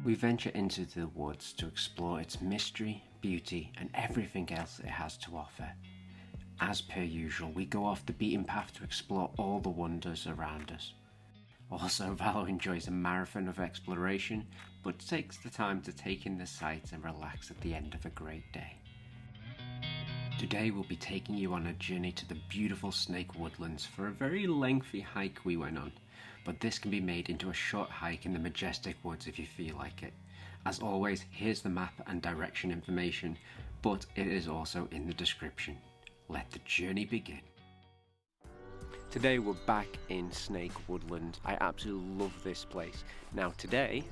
We venture into the woods to explore its mystery, beauty, and everything else it has to offer. As per usual, we go off the beaten path to explore all the wonders around us. Also, Valo enjoys a marathon of exploration, but takes the time to take in the sights and relax at the end of a great day. Today we'll be taking you on a journey to the beautiful Snake Woodlands for a very lengthy hike we went on, but this can be made into a short hike in the majestic woods if you feel like it. As always, here's the map and direction information, but it is also in the description. Let the journey begin. Today we're back in Snake Woodland. I absolutely love this place. Now today,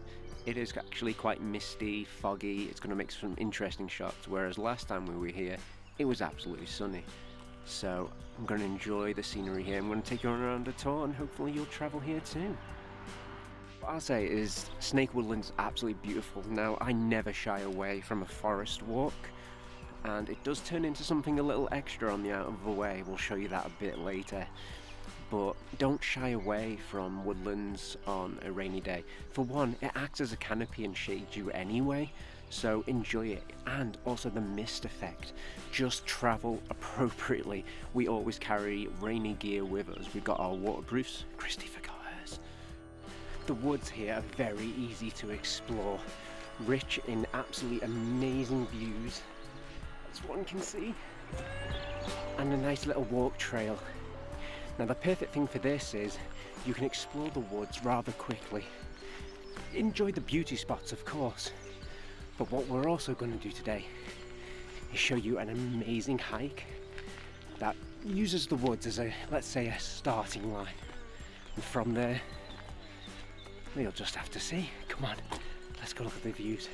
it is actually quite misty, foggy, it's going to make some interesting shots, whereas last time we were here, it was absolutely sunny. So I'm going to enjoy the scenery here. I'm going to take you on around a tour and hopefully you'll travel here too. What I'll say is Snake Woodland's absolutely beautiful. Now I never shy away from a forest walk, and it does turn into something a little extra on the out of the way. We'll show you that a bit later. But don't shy away from woodlands on a rainy day. For one, it acts as a canopy and shades you anyway, so enjoy it. And also the mist effect. Just travel appropriately. We always carry rainy gear with us. We've got our waterproofs. Christy forgot hers. The woods here are very easy to explore. Rich in absolutely amazing views, as one can see. And a nice little walk trail. Now the perfect thing for this is you can explore the woods rather quickly. Enjoy the beauty spots, of course, but what we're also going to do today is show you an amazing hike that uses the woods as a, let's say, a starting line. And from there, you'll just have to see. Come on, let's go look at the views.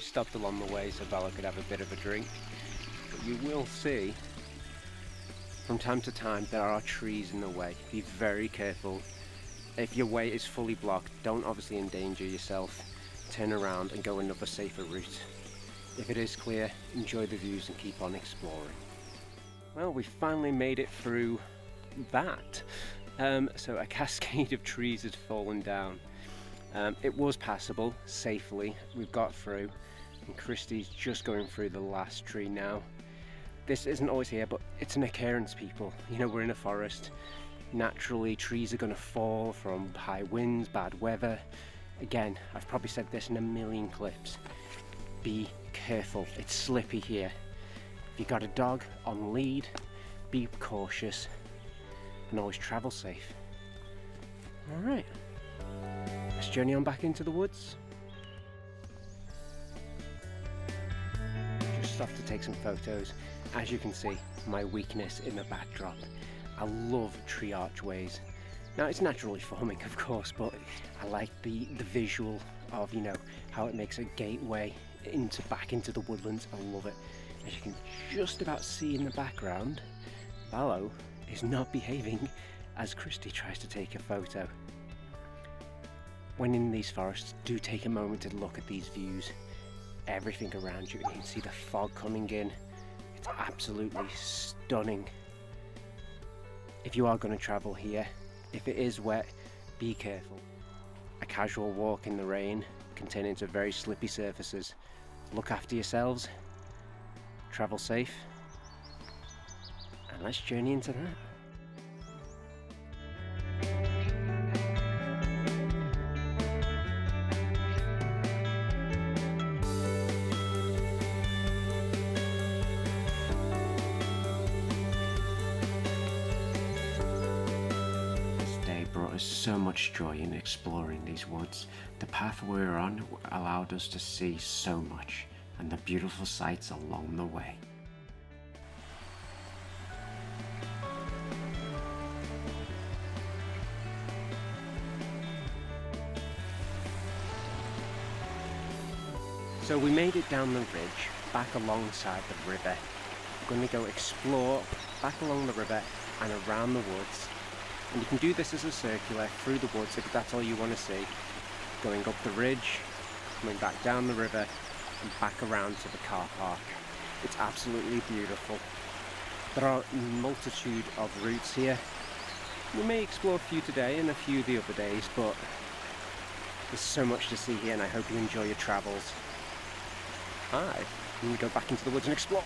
Stopped along the way so Bella could have a bit of a drink, but you will see from time to time there are trees in the way. Be very careful. If your way is fully blocked, don't obviously endanger yourself. Turn around and go another safer route. If it is clear, enjoy the views and keep on exploring. Well, we finally made it through that. So a cascade of trees had fallen down. It was passable safely. We've got through. And Christy's just going through the last tree now. This isn't always here, but it's an occurrence, people. You know, we're in a forest. Naturally, trees are going to fall from high winds, bad weather. Again, I've probably said this in a million clips. Be careful, it's slippy here. If you've got a dog on lead, be cautious and always travel safe. Alright, let's journey on back into the woods. Off to take some photos. As you can see, my weakness in the backdrop. I love tree archways. Now it's naturally forming, of course, but I like the visual of, you know, how it makes a gateway back into the woodlands. I love it. As you can just about see in the background, Ballo is not behaving as Christy tries to take a photo. When in these forests, do take a moment to look at these views. Everything around you, and you can see the fog coming in. It's absolutely stunning. If you are going to travel here, if it is wet, be careful. A casual walk in the rain can turn into very slippy surfaces. Look after yourselves, travel safe, and let's journey into that. So much joy in exploring these woods. The path we were on allowed us to see so much, and the beautiful sights along the way. So we made it down the ridge, back alongside the river. We're going to go explore back along the river and around the woods. And you can do this as a circular through the woods if that's all you want to see. Going up the ridge, coming back down the river, and back around to the car park. It's absolutely beautiful. There are a multitude of routes here. We may explore a few today and a few the other days, but there's so much to see here, and I hope you enjoy your travels. I'm going to go back into the woods and explore.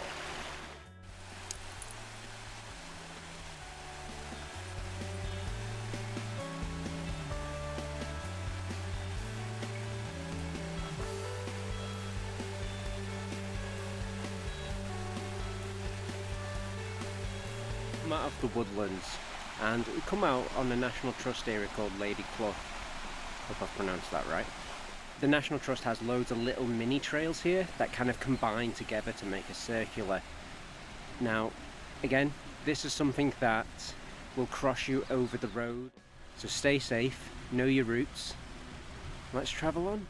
Out of the woodlands, and we come out on a National Trust area called Lady Clough. Hope I've pronounced that right. The National Trust has loads of little mini trails here that kind of combine together to make a circular. Now, again, this is something that will cross you over the road, so stay safe, know your routes. Let's travel on.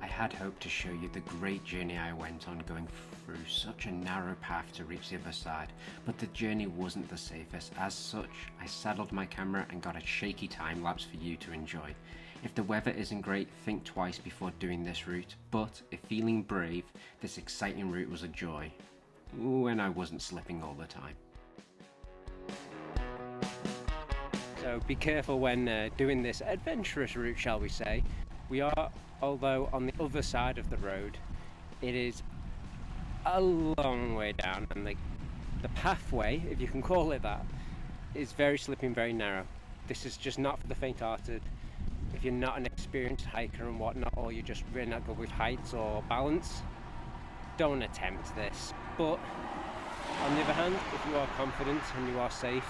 I had hoped to show you the great journey I went on going through such a narrow path to reach the other side, but the journey wasn't the safest. As such, I saddled my camera and got a shaky time lapse for you to enjoy. If the weather isn't great, think twice before doing this route, but if feeling brave, this exciting route was a joy. When I wasn't slipping all the time. So be careful when doing this adventurous route, shall we say. We are, although on the other side of the road, it is a long way down, and the pathway, if you can call it that, is very slippy and very narrow. This is just not for the faint-hearted. If you're not an experienced hiker and whatnot, or you're just really not good with heights or balance, don't attempt this. But on the other hand, if you are confident and you are safe,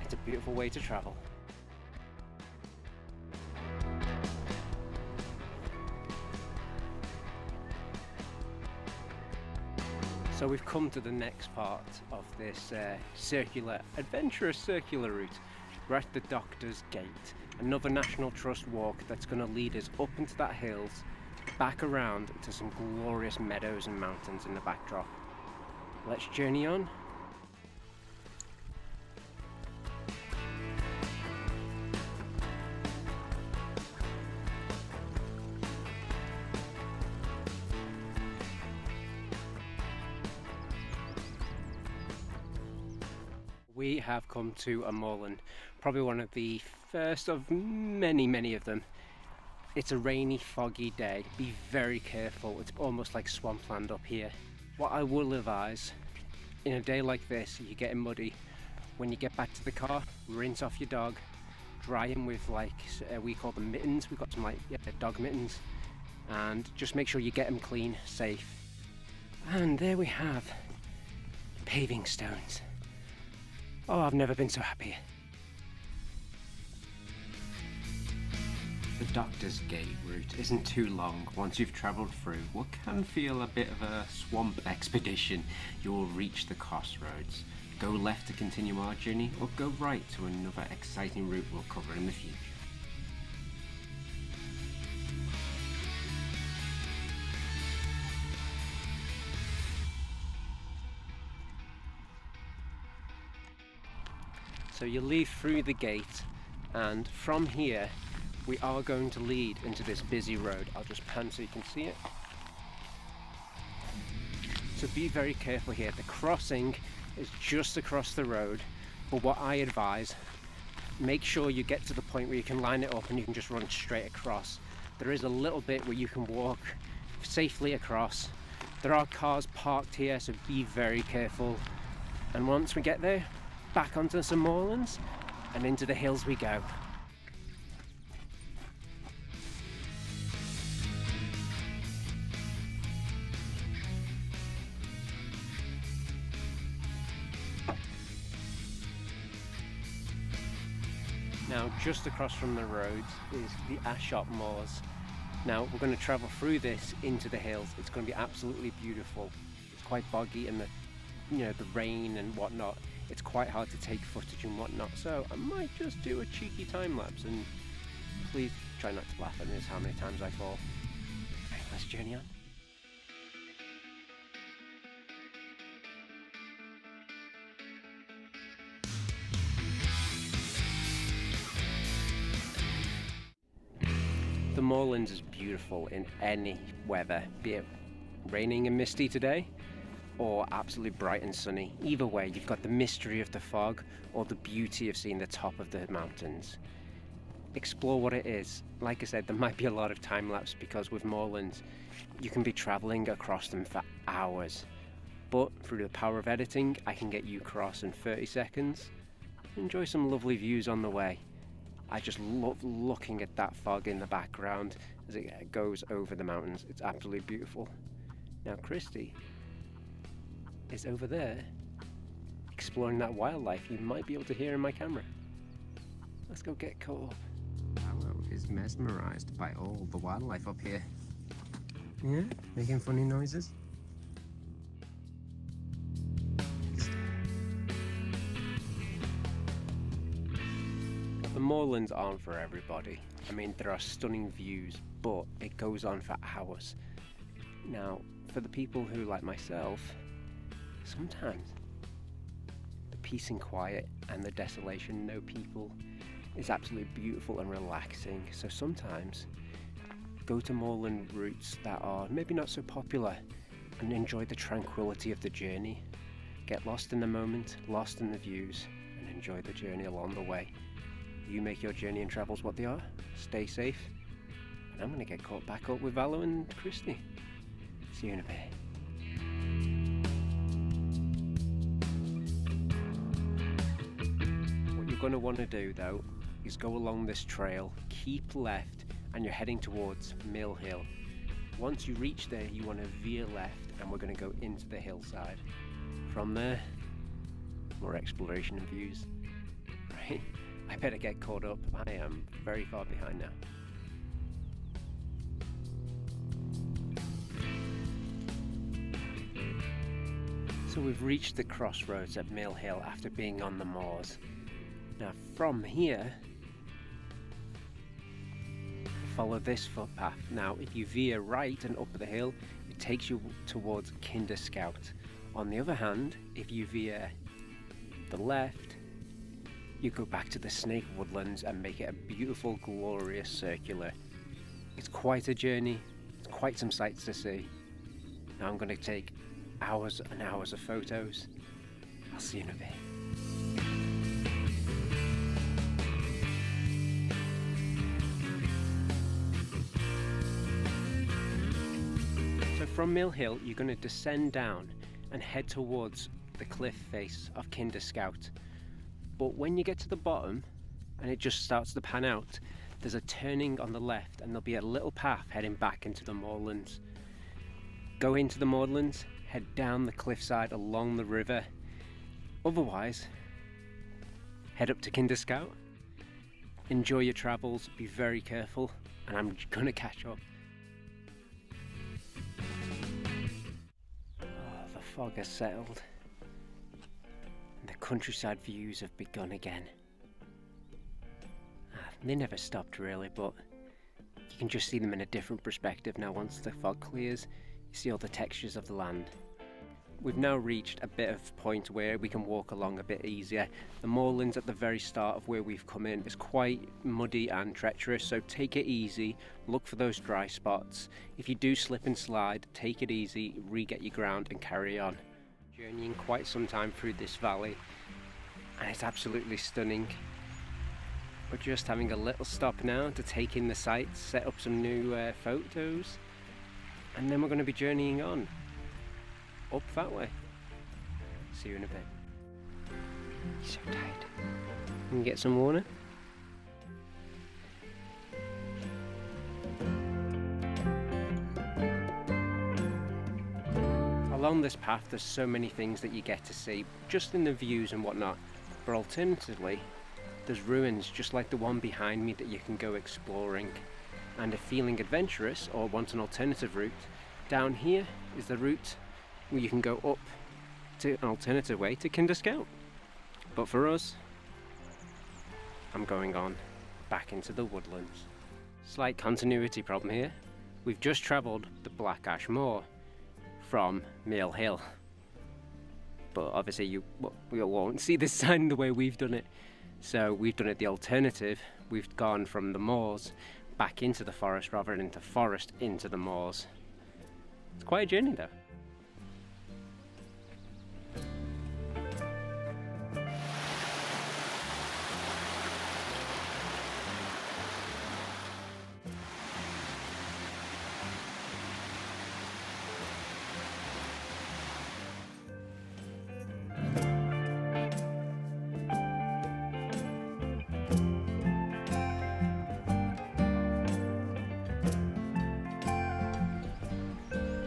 it's a beautiful way to travel. So we've come to the next part of this adventurous circular route. We're at the Doctor's Gate, another National Trust walk that's going to lead us up into that hills, back around to some glorious meadows and mountains in the backdrop. Let's journey on. We have come to a moorland, probably one of the first of many of them. It's a rainy, foggy day. Be very careful. It's almost like swampland up here. What I will advise, in a day like this, you're getting muddy, when you get back to the car, rinse off your dog, dry him with we call them mittens. We've got some dog mittens, and just make sure you get them clean, safe. And there we have paving stones. Oh, I've never been so happy. The Doctor's Gate route isn't too long. Once you've travelled through what can feel a bit of a swamp expedition, you will reach the crossroads. Go left to continue our journey, or go right to another exciting route we'll cover in the future. So you leave through the gate, and from here we are going to lead into this busy road. I'll just pan so you can see it. So be very careful here. The crossing is just across the road, but what I advise, make sure you get to the point where you can line it up and you can just run straight across. There is a little bit where you can walk safely across. There are cars parked here, so be very careful. And once we get there, back onto some moorlands and into the hills we go. Now, just across from the road is the Ashop Moors. Now, we're going to travel through this into the hills. It's going to be absolutely beautiful. It's quite boggy, and the rain and whatnot. It's quite hard to take footage and whatnot, so I might just do a cheeky time lapse, and please Try not to laugh at this, how many times I fall. Right, let's journey on. The Moorlands is beautiful in any weather, be it raining and misty today or absolutely bright and sunny. Either way, you've got the mystery of the fog or the beauty of seeing the top of the mountains. Explore what it is. Like I said, there might be a lot of time lapse because with Moorlands you can be traveling across them for hours, but through the power of editing I can get you across in 30 seconds. Enjoy some lovely views on the way. I just love looking at that fog in the background as it goes over the mountains. It's absolutely beautiful. Now Christy is over there exploring that wildlife you might be able to hear in my camera. Let's go get caught up. Paolo is mesmerized by all the wildlife up here. Yeah, making funny noises. The Moorlands aren't for everybody. I mean, there are stunning views, but it goes on for hours. Now, for the people who, like myself, sometimes the peace and quiet and the desolation, no people, is absolutely beautiful and relaxing. So sometimes go to moorland routes that are maybe not so popular and enjoy the tranquility of the journey. Get lost in the moment, lost in the views, and enjoy the journey along the way. You make your journey and travels what they are. Stay safe. And I'm going to get caught back up with Valo and Christy. See you in a bit. What you're going to want to do though is go along this trail, keep left, and you're heading towards Mill Hill. Once you reach there, you want to veer left, and we're going to go into the hillside. From there, more exploration and views. Right? I better get caught up. I am very far behind now. So we've reached the crossroads at Mill Hill after being on the moors. Now from here, follow this footpath. Now if you veer right and up the hill, it takes you towards Kinder Scout. On the other hand, if you veer the left, you go back to the Snake Woodlands and make it a beautiful, glorious circular. It's quite a journey, it's quite some sights to see. Now I'm going to take hours and hours of photos. I'll see you in a bit. So from Mill Hill, you're going to descend down and head towards the cliff face of Kinder Scout. But when you get to the bottom and it just starts to pan out, there's a turning on the left and there'll be a little path heading back into the moorlands. Go into the moorlands, head down the cliffside along the river. Otherwise, head up to Kinder Scout. Enjoy your travels, be very careful, and I'm gonna catch up. Oh, the fog has settled. The countryside views have begun again. They never stopped really, but you can just see them in a different perspective now. Once the fog clears, you see all the textures of the land. We've now reached a bit of point where we can walk along a bit easier. The moorlands at the very start of where we've come in is quite muddy and treacherous, so take it easy, look for those dry spots. If you do slip and slide, take it easy, re-get your ground and carry on. Journeying quite some time through this valley and it's absolutely stunning. We're just having a little stop now to take in the sights, set up some new photos, and then we're going to be journeying on up that way. See you in a bit. He's so tired. Can you get some water? Along this path there's so many things that you get to see, just in the views and whatnot, but alternatively there's ruins just like the one behind me that you can go exploring. And if feeling adventurous or want an alternative route, down here is the route where you can go up to an alternative way to Kinder Scout. But for us, I'm going on back into the woodlands. Slight continuity problem here. We've just travelled the Black Ashop Moor from Mill Hill. But obviously you won't see this sign the way we've done it. So we've done it the alternative. We've gone from the moors back into the forest rather than into forest into the moors. It's quite a journey though.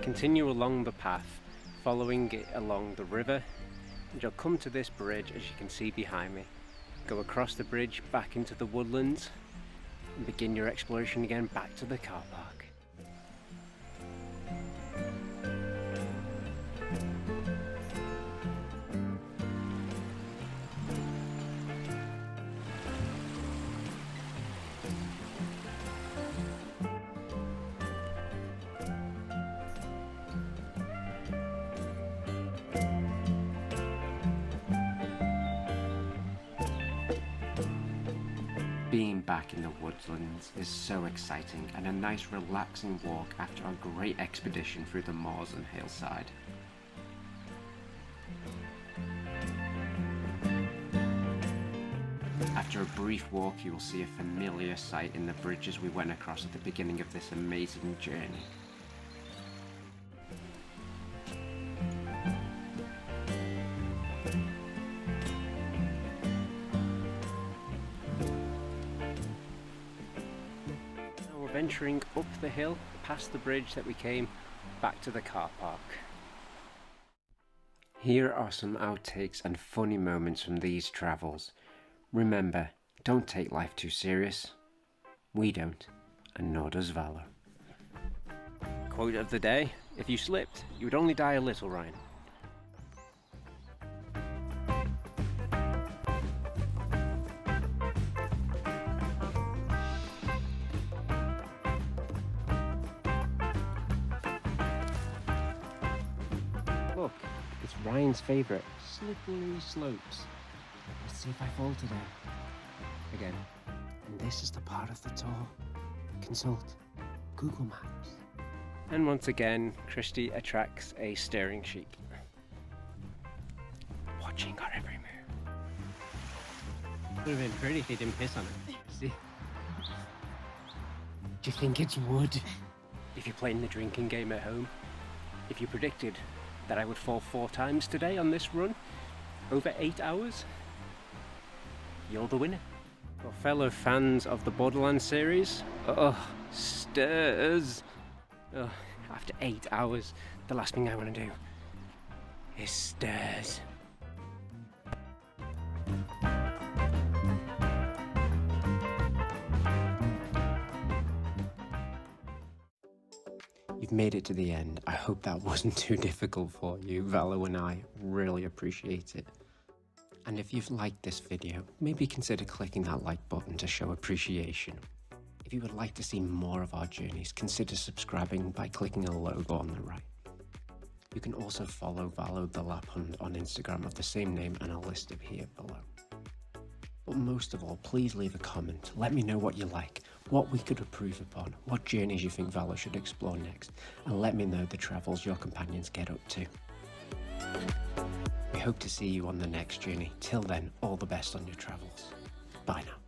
Continue along the path, following it along the river, and you'll come to this bridge as you can see behind me. Go across the bridge back into the woodlands and begin your exploration again back to the car park. Being back in the woodlands is so exciting and a nice relaxing walk after a great expedition through the moors and hillside. After a brief walk you will see a familiar sight in the bridges we went across at the beginning of this amazing journey. Venturing up the hill, past the bridge that we came, back to the car park. Here are some outtakes and funny moments from these travels. Remember, don't take life too serious. We don't, and nor does Valor. Quote of the day: if you slipped, you would only die a little, Ryan. Look, it's Ryan's favourite, slippery slopes. Let's see if I fall today. Again. And this is the part of the tour. Consult Google Maps. And once again, Christy attracts a staring sheep. Watching our every move. Would have been pretty if he didn't piss on it. See? Do you think it's wood? If you're playing the drinking game at home, if you predicted that I would fall 4 times today on this run, over 8 hours, you're the winner. For fellow fans of the Borderlands series, stairs. After 8 hours, the last thing I want to do is stairs. You've made it to the end. I hope that wasn't too difficult for you. Valo and I really appreciate it. And if you've liked this video, maybe consider clicking that like button to show appreciation. If you would like to see more of our journeys, consider subscribing by clicking a logo on the right. You can also follow Valo the Lap Hunt on Instagram of the same name, and I'll list it here below. But most of all, please leave a comment. Let me know what you like, what we could improve upon, what journeys you think Valo should explore next, and let me know the travels your companions get up to. We hope to see you on the next journey. Till then, all the best on your travels. Bye now.